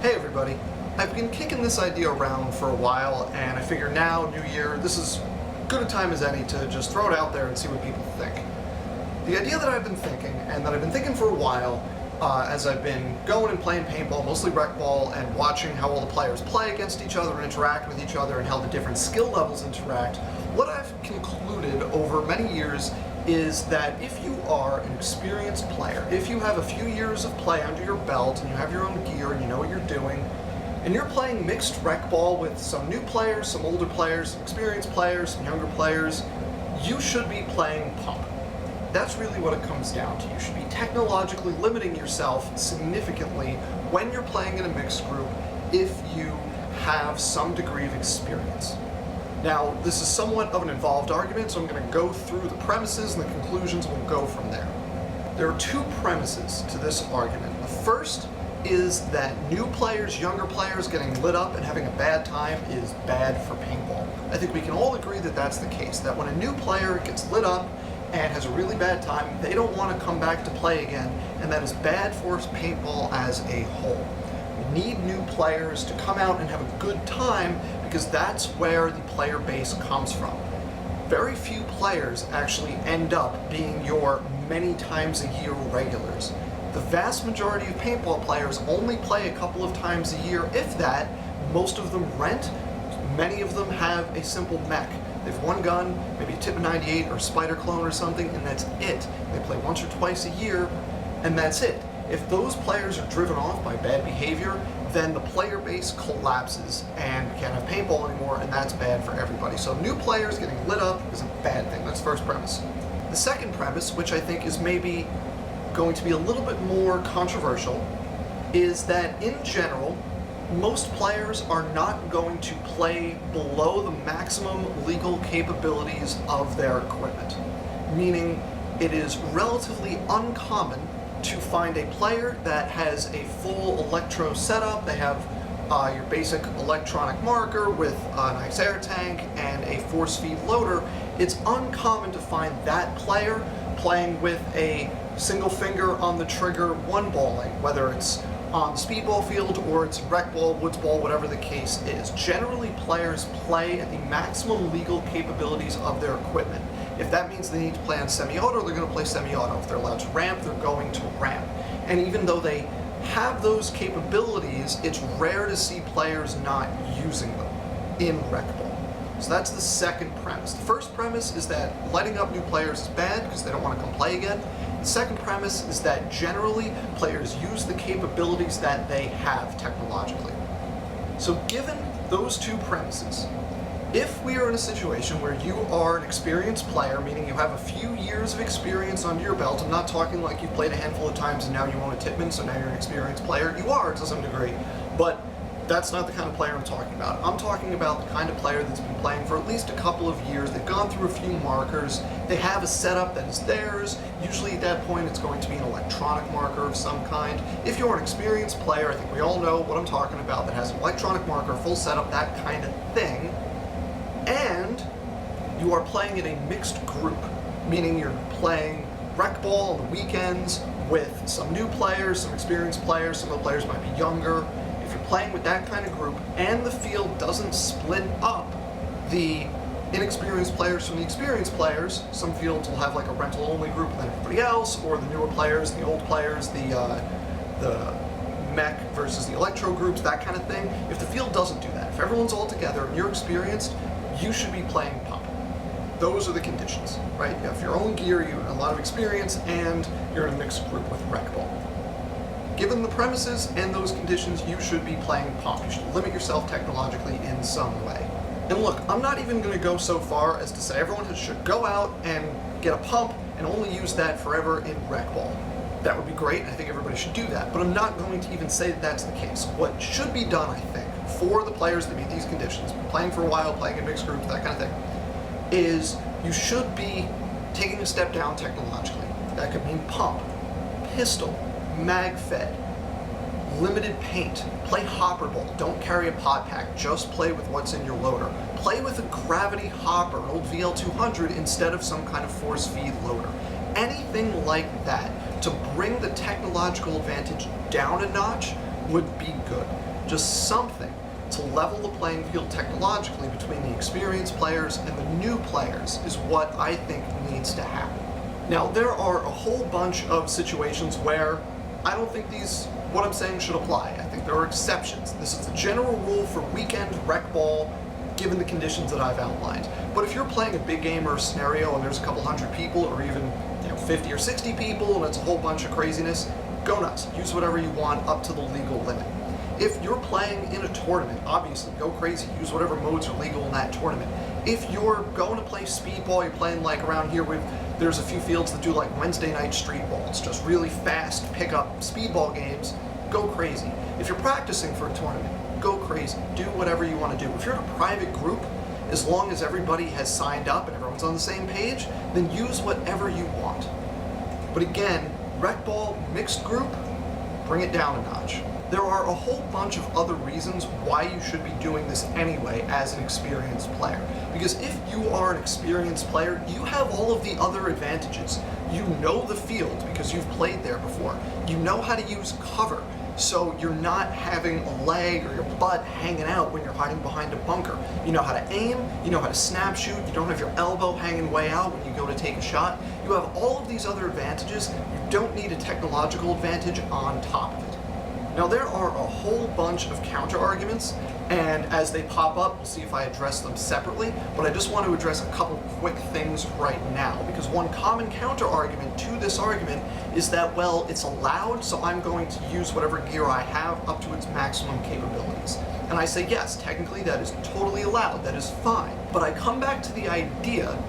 Hey everybody, I've been kicking this idea around for a while and I figure now, New Year, this is good a time as any to just throw it out there and see what people think. The idea that I've been thinking, and that I've been thinking for a while, as I've been going and playing paintball, mostly Recball, and watching how all the players play against each other and interact with each other and how the different skill levels interact, what I've concluded over many years is that if you are an experienced player, if you have a few years of play under your belt and you have your own gear and you know what you're doing, and you're playing mixed Recball with some new players, some older players, some experienced players, some younger players, you should be playing pump. That's really what it comes down to. You should be technologically limiting yourself significantly when you're playing in a mixed group if you have some degree of experience. Now, this is somewhat of an involved argument, so I'm going to go through the premises and the conclusions, and we'll go from there. There are two premises to this argument. The first is that new players, younger players getting lit up and having a bad time is bad for paintball. I think we can all agree that that's the case, that when a new player gets lit up and has a really bad time, they don't want to come back to play again, and that is bad for paintball as a whole. We need new players to come out and have a good time because that's where the player base comes from. Very few players actually end up being your many times a year regulars. The vast majority of paintball players only play a couple of times a year, if that. Most of them rent. Many of them have a simple mech. They have one gun, maybe a Tip 98 or a Spider clone or something, and that's it. They play once or twice a year, and that's it. If those players are driven off by bad behavior, then the player base collapses and we can't have paintball anymore, and that's bad for everybody. So new players getting lit up is a bad thing. That's the first premise. The second premise, which I think is maybe going to be a little bit more controversial, is that in general, most players are not going to play below the maximum legal capabilities of their equipment. Meaning, it is relatively uncommon to find a player that has a full Electro setup. They have your basic electronic marker with a nice air tank and a force feed loader. It's uncommon to find that player playing with a single finger on the trigger one balling, whether it's on the speedball field or it's Recball, woods ball, whatever the case is. Generally, players play at the maximum legal capabilities of their equipment. If that means they need to play on semi-auto, they're going to play semi-auto. If they're allowed to ramp, they're going to ramp. And even though they have those capabilities, it's rare to see players not using them in Recball. So that's the second premise. The first premise is that lighting up new players is bad because they don't want to come play again. The second premise is that generally players use the capabilities that they have technologically. So given those two premises, if we are in a situation where you are an experienced player, meaning you have a few years of experience under your belt, I'm not talking like you've played a handful of times and now you own a Tipman, so now you're an experienced player. You are to some degree, but that's not the kind of player I'm talking about. I'm talking about the kind of player that's been playing for at least a couple of years. They've gone through a few markers. They have a setup that is theirs. Usually at that point it's going to be an electronic marker of some kind. If you're an experienced player, I think we all know what I'm talking about, that has an electronic marker, full setup, that kind of thing, and you are playing in a mixed group, meaning you're playing Recball on the weekends with some new players, some experienced players, some of the players might be younger. If you're playing with that kind of group and the field doesn't split up the inexperienced players from the experienced players, some fields will have like a rental-only group and then everybody else, or the newer players, the old players, the mech versus the electro groups, that kind of thing. If the field doesn't do that, if everyone's all together and you're experienced, you should be playing pump. Those are the conditions, right? You have your own gear, you have a lot of experience, and you're in a mixed group with Recball. Given the premises and those conditions, you should be playing pump. You should limit yourself technologically in some way. And look, I'm not even going to go so far as to say everyone should go out and get a pump and only use that forever in Recball. That would be great, I think everybody should do that, but I'm not going to even say that that's the case. What should be done, I think, for the players that meet these conditions, playing for a while, playing in mixed groups, that kind of thing, is you should be taking a step down technologically. That could mean pump, pistol, mag fed, limited paint, play hopper ball, don't carry a pod pack, just play with what's in your loader. Play with a gravity hopper, an old VL200, instead of some kind of force feed loader. Anything like that to bring the technological advantage down a notch would be good. just something to level the playing field technologically between the experienced players and the new players is what I think needs to happen. Now, there are a whole bunch of situations where I don't think what I'm saying should apply. I think there are exceptions. This is the general rule for weekend Recball, given the conditions that I've outlined. But if you're playing a big game or a scenario and there's a couple hundred people, or even 50 or 60 people, and it's a whole bunch of craziness, go nuts. Use whatever you want up to the legal limit. If you're playing in a tournament, obviously go crazy. Use whatever modes are legal in that tournament. If you're going to play speedball, you're playing like around here there's a few fields that do like Wednesday night street balls, just really fast pickup speedball games, go crazy. If you're practicing for a tournament, go crazy. Do whatever you want to do. If you're in a private group, as long as everybody has signed up and everyone's on the same page, then use whatever you want. But again, Recball mixed group, bring it down a notch. There are a whole bunch of other reasons why you should be doing this anyway as an experienced player. Because if you are an experienced player, you have all of the other advantages. You know the field because you've played there before. You know how to use cover, so you're not having a leg or your butt hanging out when you're hiding behind a bunker. You know how to aim, you know how to snap shoot, you don't have your elbow hanging way out when you go to take a shot. You have all of these other advantages. You don't need a technological advantage on top of it. Now, there are a whole bunch of counter-arguments, and as they pop up, we'll see if I address them separately, but I just want to address a couple quick things right now, because one common counter-argument to this argument is that, well, it's allowed, so I'm going to use whatever gear I have up to its maximum capabilities. And I say, yes, technically that is totally allowed, that is fine, but I come back to the idea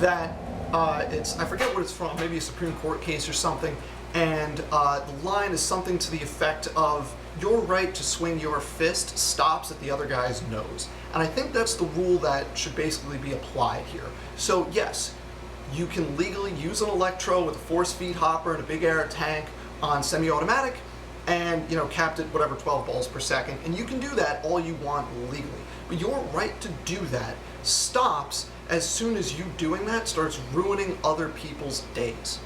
that I forget what it's from, maybe a Supreme Court case or something, and the line is something to the effect of, your right to swing your fist stops at the other guy's nose. And I think that's the rule that should basically be applied here. So yes, you can legally use an Electro with a force feed hopper and a big air tank on semi-automatic, and capped at whatever 12 balls per second, and you can do that all you want legally. But your right to do that stops as soon as you doing that starts ruining other people's days.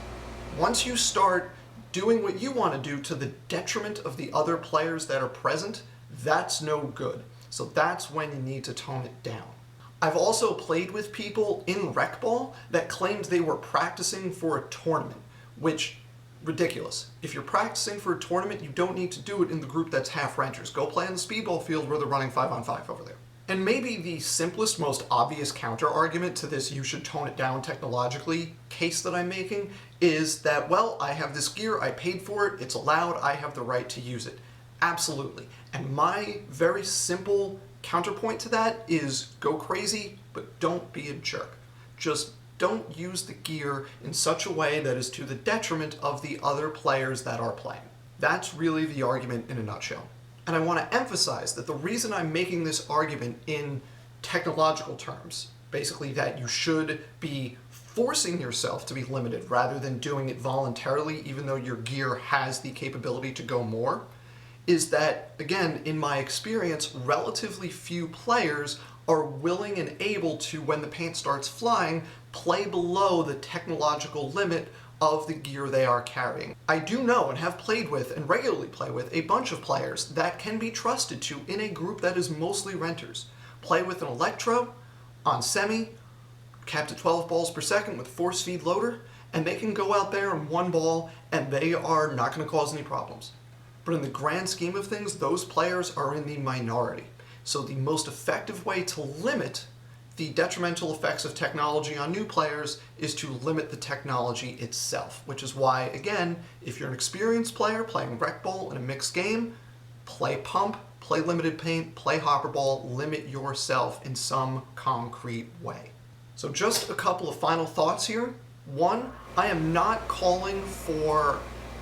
Once you start doing what you want to do to the detriment of the other players that are present, that's no good. So that's when you need to tone it down. I've also played with people in Recball that claimed they were practicing for a tournament, which, ridiculous. If you're practicing for a tournament, you don't need to do it in the group that's half renters. Go play on the speedball field where they're running 5-on-5 over there. And maybe the simplest, most obvious counter-argument to this you should tone it down technologically case that I'm making is that, well, I have this gear, I paid for it, it's allowed, I have the right to use it. Absolutely. And my very simple counterpoint to that is go crazy, but don't be a jerk. Just don't use the gear in such a way that is to the detriment of the other players that are playing. That's really the argument in a nutshell. And I want to emphasize that the reason I'm making this argument in technological terms, basically that you should be forcing yourself to be limited rather than doing it voluntarily even though your gear has the capability to go more, is that, again, in my experience, relatively few players are willing and able to, when the paint starts flying, play below the technological limit of the gear they are carrying. I do know and have played with and regularly play with a bunch of players that can be trusted to, in a group that is mostly renters, play with an Electro on semi, capped at 12 balls per second with force feed loader, and they can go out there in one ball and they are not going to cause any problems. But in the grand scheme of things, those players are in the minority. So the most effective way to limit the detrimental effects of technology on new players is to limit the technology itself, which is why, again, if you're an experienced player playing Recball in a mixed game, play pump, play limited paint, play hopper ball, limit yourself in some concrete way. So just a couple of final thoughts here. One, I am not calling for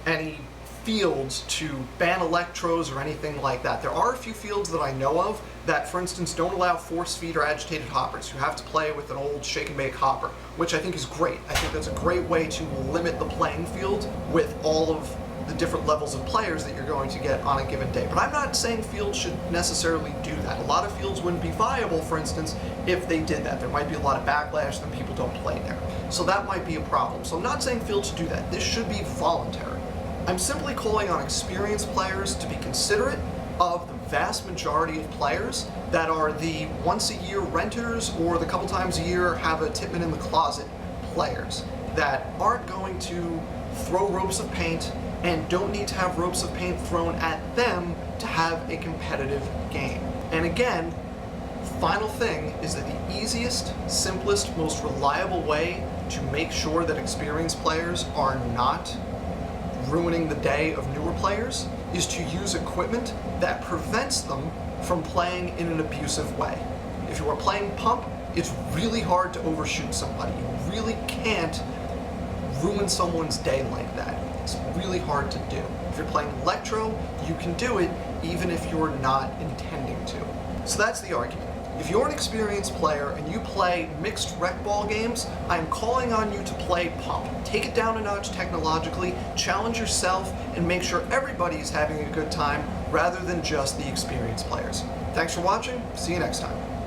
any fields to ban Electros or anything like that. There are a few fields that I know of that, for instance, don't allow force feed or agitated hoppers. You have to play with an old shake and bake hopper, which I think is great. I think that's a great way to limit the playing field with all of the different levels of players that you're going to get on a given day. But I'm not saying fields should necessarily do that. A lot of fields wouldn't be viable, for instance, if they did that. There might be a lot of backlash, then people don't play there. So that might be a problem. So I'm not saying fields should do that. This should be voluntary. I'm simply calling on experienced players to be considerate of the vast majority of players that are the once-a-year renters or the couple times a year have a Tipman in the closet players that aren't going to throw ropes of paint and don't need to have ropes of paint thrown at them to have a competitive game. And again, final thing is that the easiest, simplest, most reliable way to make sure that experienced players are not ruining the day of newer players is to use equipment that prevents them from playing in an abusive way. If you are playing pump, it's really hard to overshoot somebody. You really can't ruin someone's day like that. It's really hard to do. If you're playing electro, you can do it even if you're not intending to. So that's the argument. If you're an experienced player and you play mixed Recball games, I'm calling on you to play pump. Take it down a notch technologically, challenge yourself, and make sure everybody's having a good time rather than just the experienced players. Thanks for watching. See you next time.